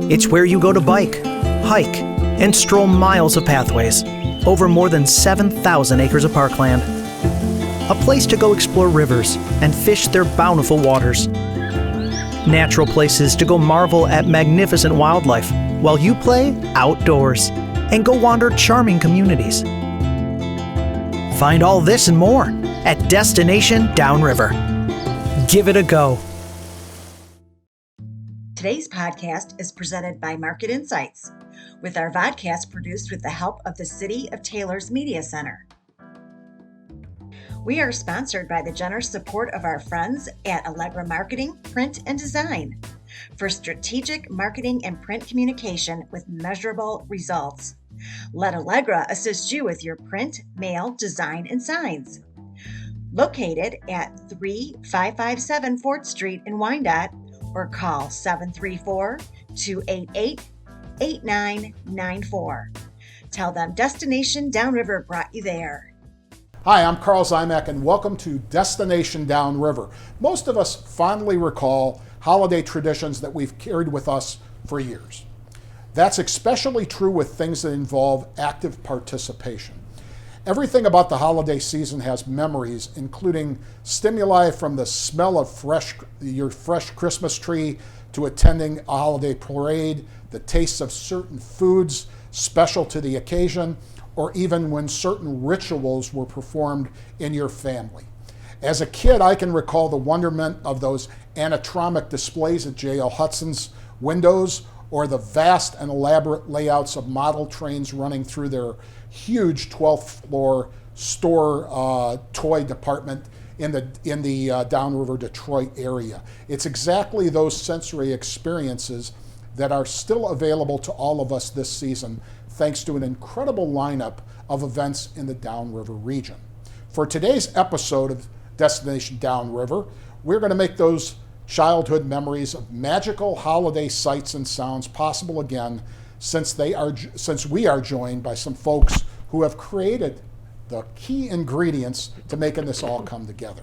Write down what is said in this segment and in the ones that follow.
It's where you go to bike, hike, and stroll miles of pathways over more than 7,000 acres of parkland. A place to go explore rivers and fish their bountiful waters. Natural places to go marvel at magnificent wildlife while you play outdoors and go wander charming communities. Find all this and more at Destination Downriver. Give it a go. Today's podcast is presented by Market Insights, with our Vodcast produced with the help of the City of Taylor's Media Center. We are sponsored by the generous support of our friends at Allegra Marketing, Print, and Design for strategic marketing and print communication with measurable results. Let Allegra assist you with your print, mail, design, and signs. Located at 3557 4th Street in Wyandotte, or call 734-288-8994. Tell them Destination Downriver brought you there. Hi, I'm Carl Zymak, and welcome to Destination Downriver. Most of us fondly recall holiday traditions that we've carried with us for years. That's especially true with things that involve active participation. Everything about the holiday season has memories, including stimuli from the smell of your fresh Christmas tree to attending a holiday parade, the tastes of certain foods special to the occasion, or even when certain rituals were performed in your family. As a kid, I can recall the wonderment of those animatronic displays at J.L. Hudson's windows, or the vast and elaborate layouts of model trains running through their huge 12th floor store toy department in the Downriver Detroit area. It's exactly those sensory experiences that are still available to all of us this season, thanks to an incredible lineup of events in the Downriver region. For today's episode of Destination Downriver, we're going to make those childhood memories of magical holiday sights and sounds possible again, since we are joined by some folks who have created the key ingredients to making this all come together.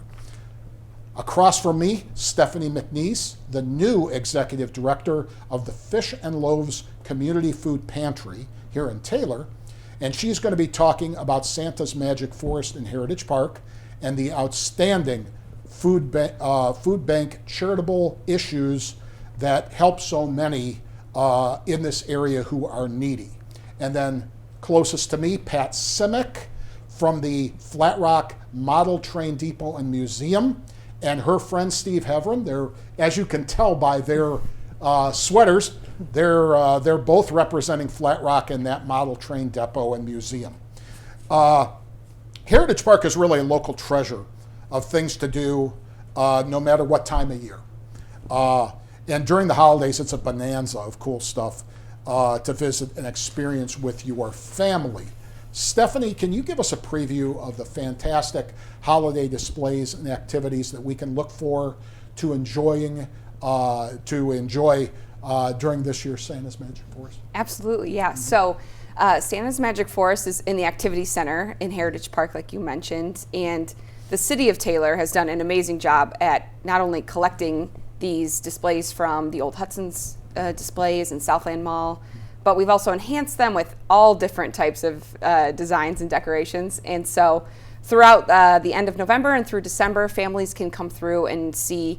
Across from me, Stephanie McNeese, the new executive director of the Fish and Loaves Community Food Pantry here in Taylor, and she's going to be talking about Santa's Magic Forest in Heritage Park and the outstanding food bank charitable issues that help so many in this area who are needy. And then closest to me, Pat Simic from the Flat Rock Model Train Depot and Museum, and her friend Steve Heverin. They're, as you can tell by their sweaters, they're both representing Flat Rock in that model train depot and museum. Heritage Park is really a local treasure of things to do no matter what time of year. And during the holidays, it's a bonanza of cool stuff to visit and experience with your family. Stephanie, can you give us a preview of the fantastic holiday displays and activities that we can look for to enjoy during this year's Santa's Magic Forest? Absolutely, yeah. So Santa's Magic Forest is in the Activity Center in Heritage Park, like you mentioned, and the City of Taylor has done an amazing job at not only collecting these displays from the old Hudson's displays in Southland Mall, but we've also enhanced them with all different types of designs and decorations. And so throughout the end of November and through December, families can come through and see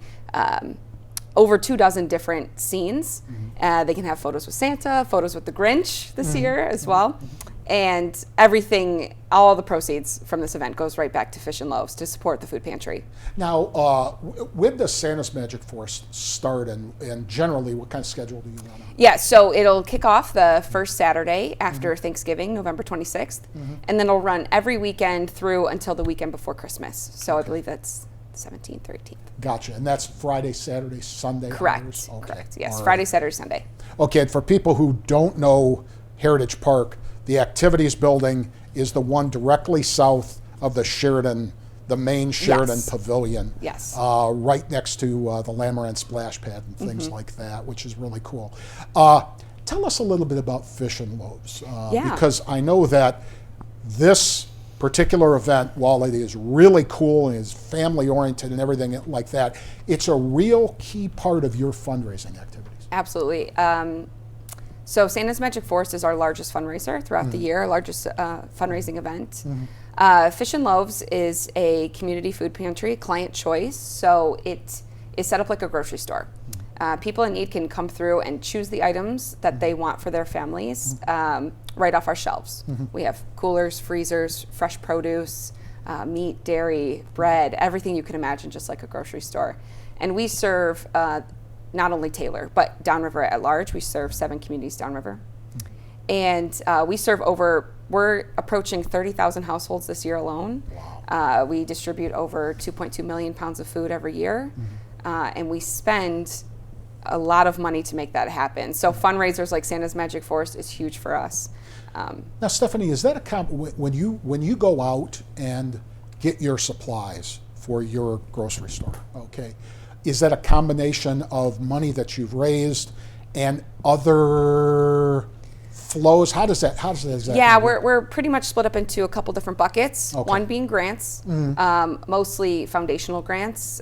over 24 different scenes. They can have photos with Santa, photos with the Grinch this year as well. And everything, all the proceeds from this event goes right back to Fish and Loaves to support the food pantry. Now, when does Santa's Magic Forest start, and generally what kind of schedule do you run on? Yeah, so it'll kick off the first Saturday after Thanksgiving, November 26th, and then it'll run every weekend through until the weekend before Christmas. So I believe that's 17th or 18th. Gotcha, and that's Friday, Saturday, Sunday? Correct, Okay. correct, yes, All Friday, right. Saturday, Sunday. Okay, and for people who don't know Heritage Park, the activities building is the one directly south of the Sheridan, the main Sheridan Pavilion. Yes. Right next to the Lamoran Splash Pad and things like that, which is really cool. Tell us a little bit about Fish and Loaves, because I know that this particular event, while it is really cool and is family oriented and everything like that, it's a real key part of your fundraising activities. Absolutely. So Santa's Magic Forest is our largest fundraiser throughout the year, our largest fundraising event. Fish and Loaves is a community food pantry, client choice, so it is set up like a grocery store. People in need can come through and choose the items that they want for their families right off our shelves. We have coolers, freezers, fresh produce, meat, dairy, bread, everything you can imagine, just like a grocery store. And we serve not only Taylor, but Downriver at large. We serve 7 communities downriver. And we serve we're approaching 30,000 households this year alone. Wow. We distribute over 2.2 million pounds of food every year. And we spend a lot of money to make that happen. So fundraisers like Santa's Magic Forest is huge for us. Now, Stephanie, is that when you go out and get your supplies for your grocery store, okay, is that a combination of money that you've raised and food flows? How does that exactly? Yeah, we're pretty much split up into a couple different buckets. Okay. One being grants, mostly foundational grants.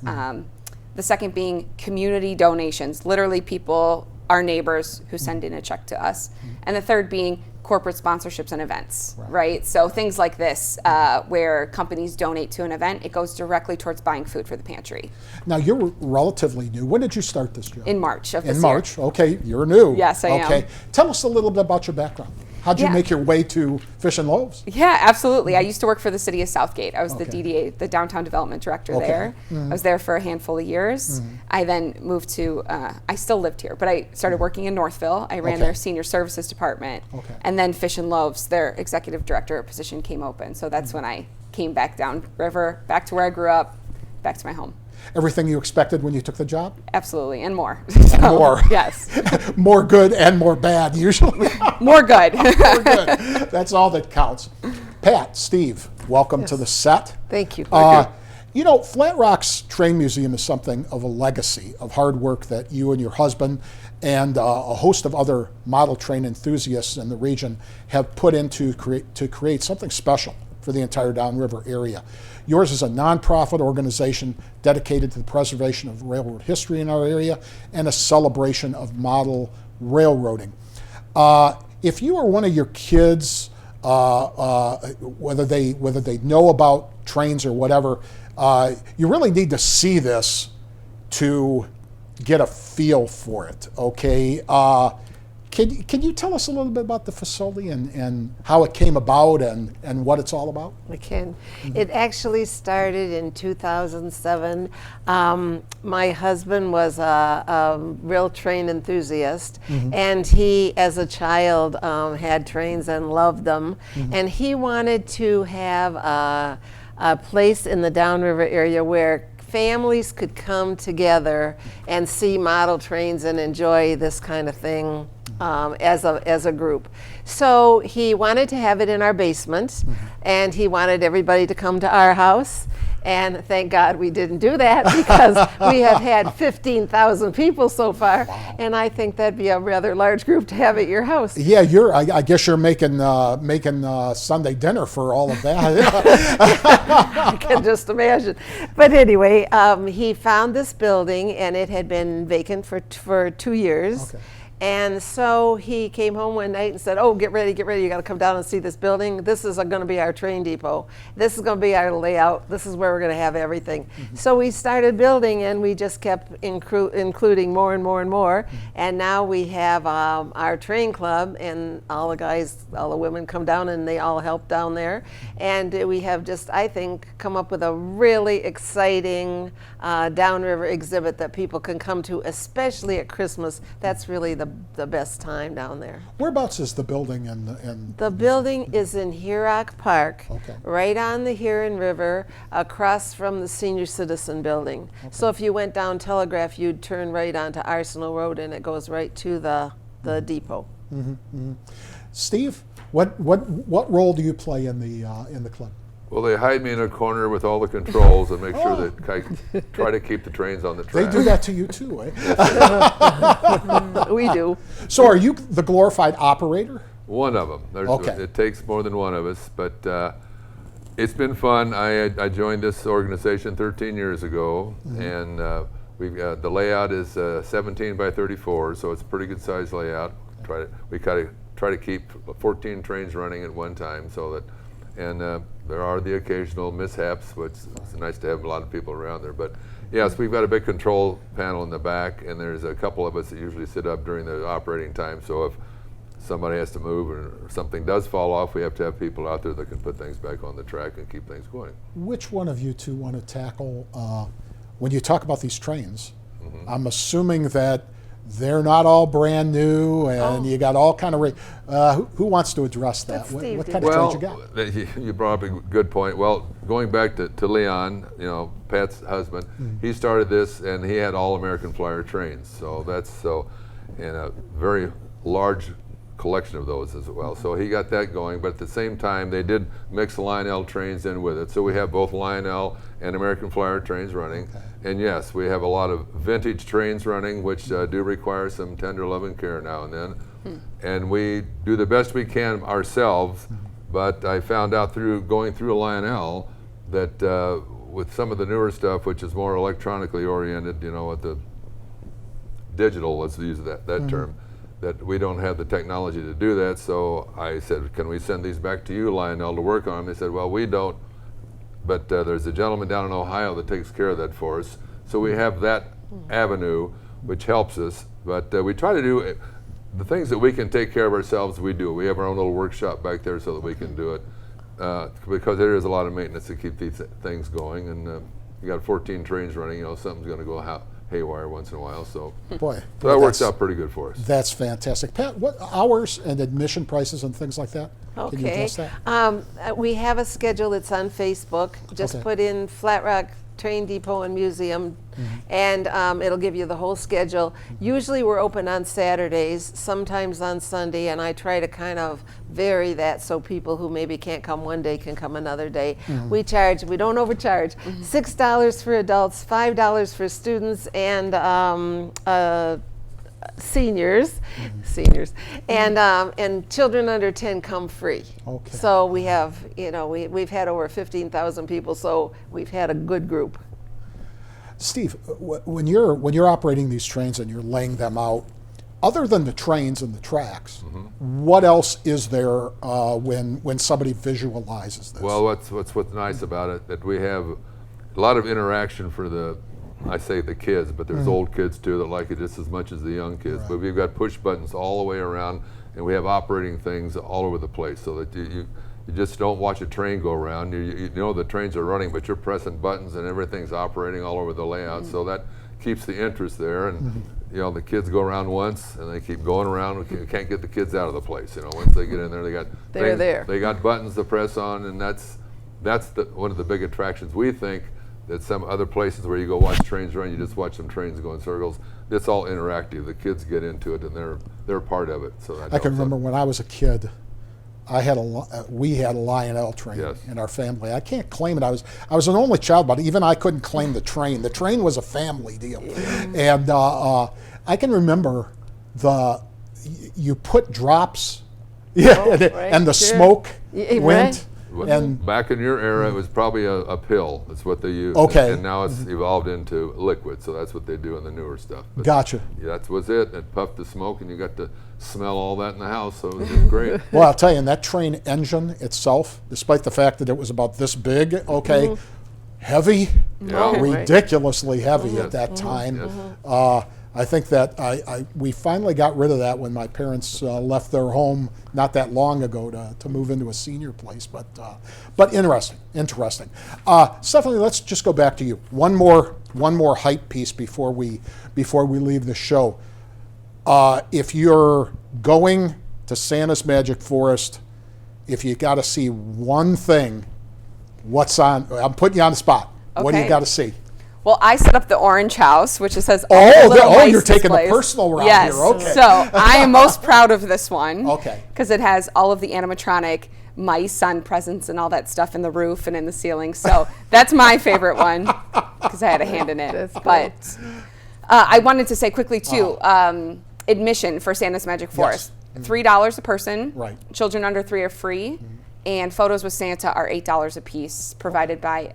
The second being community donations, literally people, our neighbors who send in a check to us. And the third being corporate sponsorships and events, right? So things like this, where companies donate to an event, it goes directly towards buying food for the pantry. Now, you're relatively new. When did you start this job? In March of this year. In March, okay, you're new. Yes, I am. Okay, tell us a little bit about your background. How'd you make your way to Fish and Loaves? Yeah, absolutely. I used to work for the city of Southgate. I was the DDA, the Downtown Development Director there. I was there for a handful of years. I then moved to, I still lived here, but I started working in Northville. I ran their senior services department. And then Fish and Loaves, their executive director position came open. So that's when I came back downriver, back to where I grew up, back to my home. Everything you expected when you took the job? Absolutely, and more. More. Yes. More good and more bad, usually. More good. More good. That's all that counts. Pat, Steve, welcome to the set. Thank you. You know, Flat Rock's Train Museum is something of a legacy of hard work that you and your husband and a host of other model train enthusiasts in the region have put into to create something special for the entire Downriver area. Yours is a nonprofit organization dedicated to the preservation of railroad history in our area and a celebration of model railroading. If you or one of your kids, whether they know about trains or whatever, you really need to see this to get a feel for it, okay? Can you tell us a little bit about the facility and how it came about and what it's all about? I can. It actually started in 2007. My husband was a rail train enthusiast, and he, as a child, had trains and loved them. And he wanted to have a place in the Downriver area where families could come together and see model trains and enjoy this kind of thing as a group. So he wanted to have it in our basement, and he wanted everybody to come to our house. And thank God we didn't do that, because we have had 15,000 people so far, and I think that'd be a rather large group to have at your house. Yeah, I guess you're making Sunday dinner for all of that. I can just imagine. But anyway, he found this building, and it had been vacant for 2 years. Okay. And so he came home one night and said, "Oh, get ready, you got to come down and see this building. This is going to be our train depot. This is going to be our layout. This is where we're going to have everything." So we started building, and we just kept including more and more and more. And now we have our train club, and all the women come down, and they all help down there. And we have just, I think, come up with a really exciting Downriver exhibit that people can come to, especially at Christmas. That's really the best time down there. Whereabouts is the building? The building is in Hurock Park, Okay. right on the Huron River, across from the Senior Citizen Building. So if you went down Telegraph, you'd turn right onto Arsenal Road, and it goes right to the depot. Steve, what role do you play in the club? Well, they hide me in a corner with all the controls and make sure that I try to keep the trains on the track. They do that to you too, eh? We do. So are you the glorified operator? One of them. Okay. It takes more than one of us, but it's been fun. I joined this organization 13 years ago, and The layout is 17 by 34, so it's a pretty good size layout. We try to keep 14 trains running at one time, so that, and there are the occasional mishaps, which it's nice to have a lot of people around there. But yes, we've got a big control panel in the back, and there's a couple of us that usually sit up during the operating time. So if somebody has to move or something does fall off, we have to have people out there that can put things back on the track and keep things going. Which one of you two want to tackle, when you talk about these trains, I'm assuming that they're not all brand new and you got all kind of, who wants to address that? What kind of trains you got? You brought up a good point. Well, going back to Leon, Pat's husband, he started this and he had all American Flyer trains. So and a very large collection of those as well. So he got that going, but at the same time they did mix Lionel trains in with it. So we have both Lionel and American Flyer trains running. Okay. And yes, we have a lot of vintage trains running, which do require some tender love and care now and then. And we do the best we can ourselves, but I found out through going through Lionel that with some of the newer stuff, which is more electronically oriented, with the digital, let's use that term, that we don't have the technology to do that. So I said, can we send these back to you, Lionel, to work on them? They said, well, we don't, but there's a gentleman down in Ohio that takes care of that for us. So we have that avenue, which helps us. But we try to do the things that we can take care of ourselves, we do. We have our own little workshop back there so that we can do it, because there is a lot of maintenance to keep these things going. And you got 14 trains running, something's going to go haywire once in a while. So that works out pretty good for us. That's fantastic. Pat, what hours and admission prices and things like that? Okay. Can you address that? We have a schedule that's on Facebook. Just put in Flat Rock Train Depot and Museum, and it'll give you the whole schedule. Usually we're open on Saturdays, sometimes on Sunday, and I try to kind of vary that so people who maybe can't come one day can come another day. We don't overcharge. $6 for adults, $5 for students, and seniors, and children under 10 come free. Okay. So we have, we've had over 15,000 people, so we've had a good group. Steve, when you're operating these trains and you're laying them out, other than the trains and the tracks, what else is there when somebody visualizes this? Well, what's nice about it, that we have a lot of interaction for I say the kids, but there's old kids too that like it just as much as the young kids. Right. But we've got push buttons all the way around, and we have operating things all over the place, so that you just don't watch a train go around. You know the trains are running, but you're pressing buttons and everything's operating all over the layout. So that keeps the interest there. And the kids go around once and they keep going around. We can't get the kids out of the place. Once they get in there, they got buttons to press on, and that's one of the big attractions. We think that some other places where you go watch trains run, you just watch some trains go in circles. It's all interactive. The kids get into it, and they're part of it. So I can remember when I was a kid, we had a Lionel train in our family. I can't claim it. I was an only child, but even I couldn't claim the train. The train was a family deal, and I can remember you put drops, and the smoke went. And back in your era, it was probably a pill. That's what they used. Okay. And now it's evolved into liquid, so that's what they do in the newer stuff. But gotcha. That was it. It puffed the smoke, and you got to smell all that in the house, so it was just great. Well, I'll tell you, and that train engine itself, despite the fact that it was about this big, heavy, ridiculously heavy at that time. I think that we finally got rid of that when my parents left their home not that long ago to move into a senior place. But interesting. Stephanie, let's just go back to you. One more hype piece before we leave the show. If you're going to Santa's Magic Forest, if you got to see one thing, what's on? I'm putting you on the spot. Okay. What do you got to see? Well, I set up the orange house, which it says you're taking the personal route here. Okay. So I am most proud of this one. Okay. Because it has all of the animatronic mice on presents and all that stuff in the roof and in the ceiling. So that's my favorite one because I had a hand in it. That's cool. But I wanted to say quickly too, admission for Santa's Magic Forest, $3 a person. Right. Children under 3 are free, and photos with Santa are $8 a piece, provided by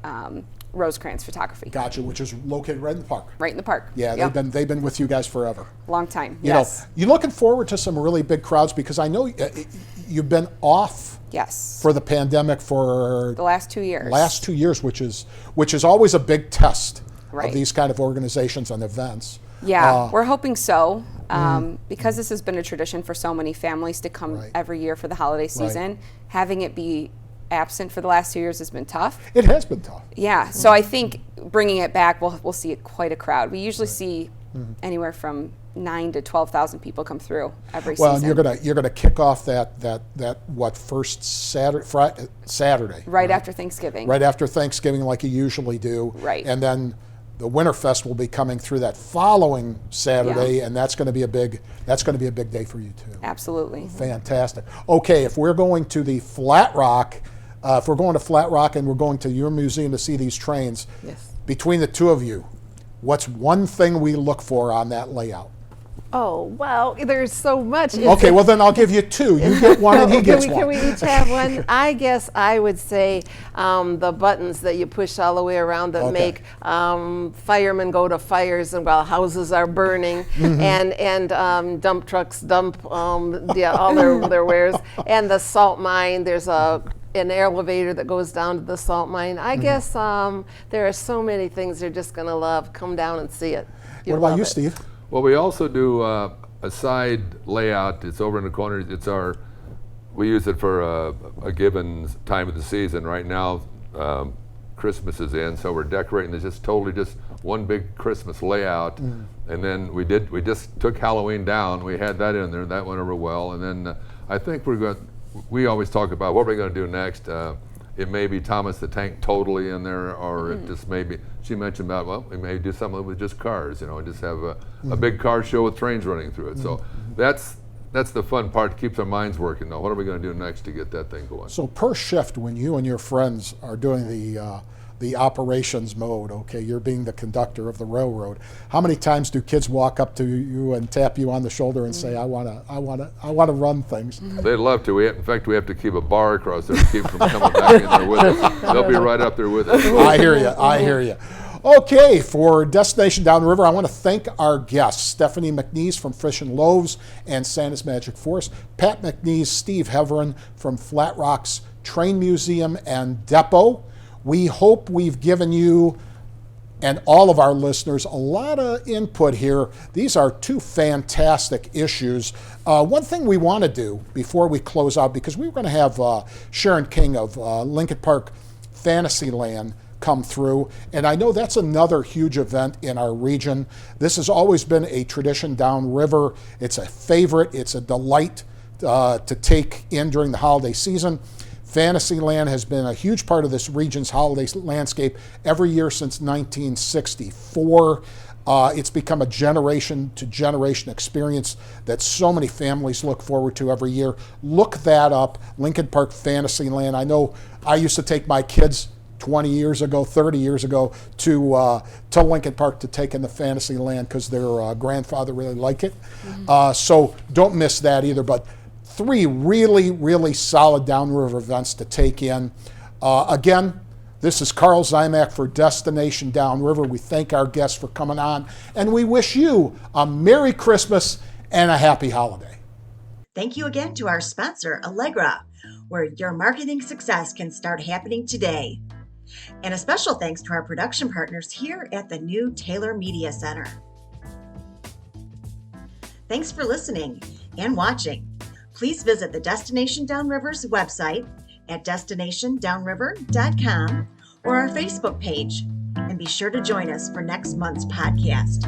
Rosecrans Photography. Gotcha, which is located right in the park. Right in the park. Yeah, Yep. they've been with you guys forever. Long time. You Yes. know, you looking forward to some really big crowds, because I know you've been off Yes. for the pandemic for The last 2 years. last 2 years, which is always a big test Right. of these kind of organizations and events. Yeah, we're hoping so. Because this has been a tradition for so many families to come Right. every year for the holiday season, having it be absent for the last 2 years has been tough. It has been tough. Yeah, so I think bringing it back, we'll see quite a crowd. We usually see anywhere from 9 to 12,000 people come through every Well, season. and you're gonna kick off that first Saturday, Right after Thanksgiving. right after Thanksgiving, like you usually do. Right. And then the Winterfest will be coming through that following Saturday, and that's going to be a big day for you too. Absolutely. Fantastic. Okay, if we're going to the Flat Rock, if we're going to Flat Rock and we're going to your museum to see these trains, Yes. between the two of you, what's one thing we look for on that layout? Oh, well, there's so much. Okay, well then I'll give you two. You get one and he gets Can one. we each have one? I guess I would say the buttons that you push all the way around that Okay. make firemen go to fires and while houses are burning, and dump trucks dump all their wares, and the salt mine. There's an elevator that goes down to the salt mine. I guess there are so many things they're just going to love. Come down and see it. What You'll about love you, it. Steve? Well, we also do a side layout. It's over in the corner. We use it for a given time of the season. Right now, Christmas is in, so we're decorating. There's just one big Christmas layout. And then we just took Halloween down. We had that in there. That went over well. And then I think we always talk about what we're going to do next. It may be Thomas the Tank totally in there, or it just may be, she mentioned about, well, we may do something with just cars, just have a big car show with trains running through it. So that's the fun part, keeps our minds working. Now, what are we going to do next to get that thing going? So per shift, when you and your friends are doing the operations mode, okay, you're being the conductor of the railroad, how many times do kids walk up to you and tap you on the shoulder and say, I wanna run things? They'd love to. In fact, we have to keep a bar across there to keep them from coming back in there with us. They'll be right up there with us. I hear you. Okay, for Destination Downriver, I want to thank our guests, Stephanie McNeese from Fish and Loaves and Santa's Magic Forest, Pat McNeese, Steve Heverin from Flat Rock's Train Museum and Depot. We hope we've given you and all of our listeners a lot of input here. These are two fantastic issues. One thing we want to do before we close out, because we were going to have Sharon King of Lincoln Park Fantasyland come through, and I know that's another huge event in our region. This has always been a tradition downriver. It's a favorite. It's a delight to take in during the holiday season. Fantasyland has been a huge part of this region's holiday landscape every year since 1964. It's become a generation-to-generation experience that so many families look forward to every year. Look that up, Lincoln Park Fantasyland. I know I used to take my kids 20 years ago, 30 years ago to Lincoln Park to take in the Fantasyland because their grandfather really liked it. So don't miss that either. But 3 really, really solid downriver events to take in. Again, this is Carl Zymak for Destination Downriver. We thank our guests for coming on, and we wish you a Merry Christmas and a Happy Holiday. Thank you again to our sponsor, Allegra, where your marketing success can start happening today. And a special thanks to our production partners here at the new Taylor Media Center. Thanks for listening and watching. Please visit the Destination Downriver's website at destinationdownriver.com or our Facebook page. And be sure to join us for next month's podcast.